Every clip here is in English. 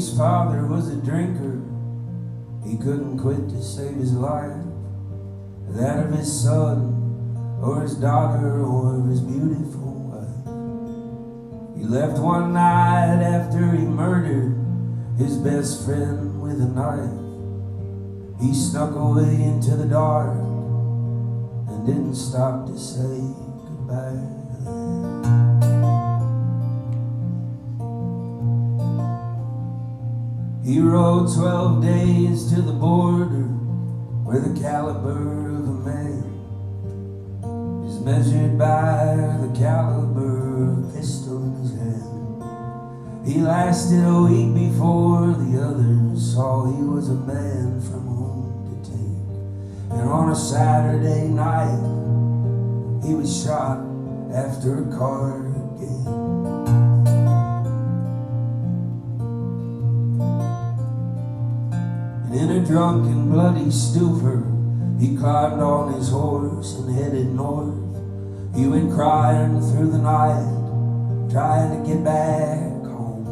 Danny's father was a drinker. He couldn't quit to save his life, that of his son, or his daughter, or his beautiful wife. He left one night after he murdered his best friend with a knife. He snuck away into the dark and didn't stop to say goodbye. He rode 12 days to the border where the caliber of a man is measured by the caliber of a pistol in his hand. He lasted a week before the others saw he was a man from whom to take. And on a Saturday night, he was shot after a card game. And in a drunken, bloody stupor, he climbed on his horse and headed north. He went crying through the night, trying to get back home.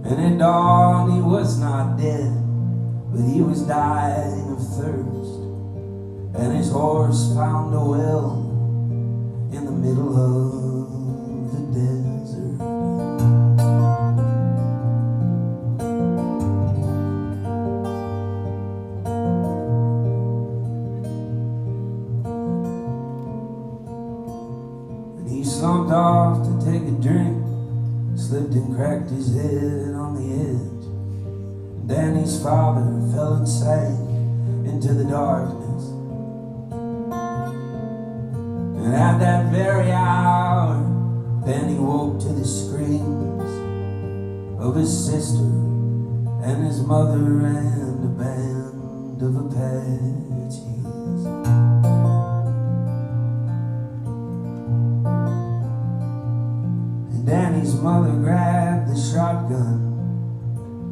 And at dawn he was not dead, but he was dying of thirst. And his horse found a well in the middle of the desert. He slumped off to take a drink, slipped and cracked his head on the edge. Danny's father fell and sank into the darkness. And at that very hour, Danny woke to the screams of his sister and his mother and a band of Apaches. Danny's mother grabbed the shotgun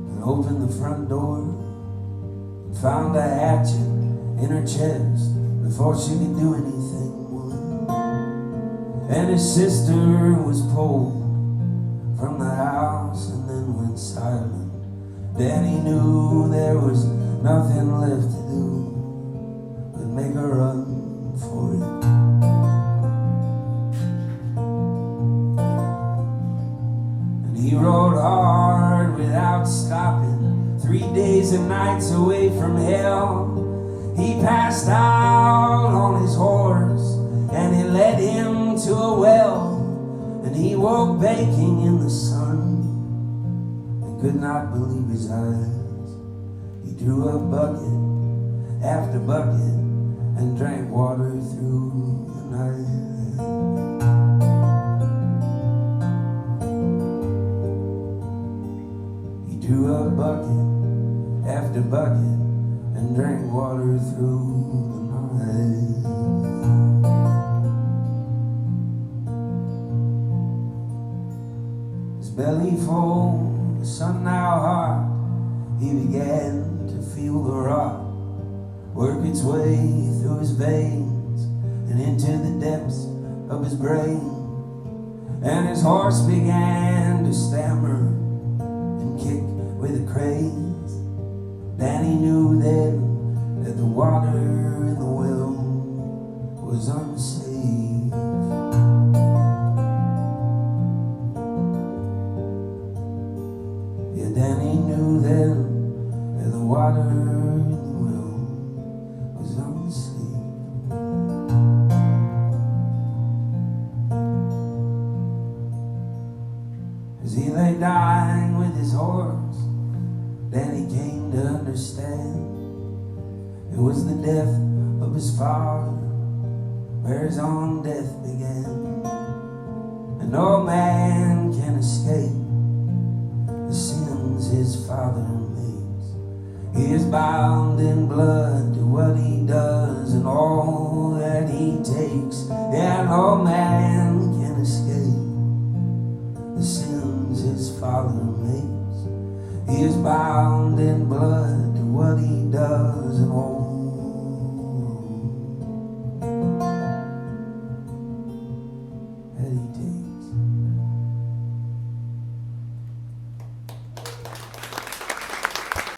and opened the front door and found a hatchet in her chest before she could do anything more. And his sister was pulled from the house and then went silent. Danny knew there was nothing left to do but make a run for it. He rode hard without stopping, 3 days and nights away from hell. He passed out on his horse and it led him to a well. And he woke baking in the sun and could not believe his eyes. He drew up bucket after bucket and drank water through the night. Drew up bucket after bucket and drank water through the night. His belly full, the sun now hot, he began to feel the rot work its way through his veins and into the depths of his brain. And his horse began to stammer and kick with the cranes. Danny knew then that the water in the well was unsafe. Yeah, Danny knew then that the water in the well was unsafe. As he lay dying with his horse, Danny came to understand it was the death of his father where his own death began. And no man can escape the sins his father makes. He is bound in blood to what he does and all that he takes. Yeah, no man can escape the sins his father makes. He is bound in blood to what he does and all that he takes.